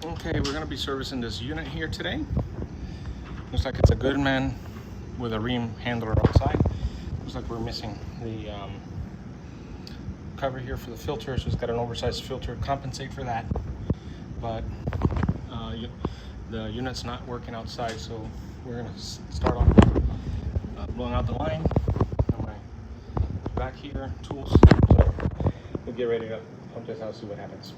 Okay, we're going to be servicing this unit here today. Looks like it's a Goodman with a ream handler outside. Looks like we're missing the cover here for the filter, so it's got an oversized filter to compensate for that. But the unit's not working outside, so we're going to start off blowing out the line. On my back here, tools. So we'll get ready to pump this out and see what happens.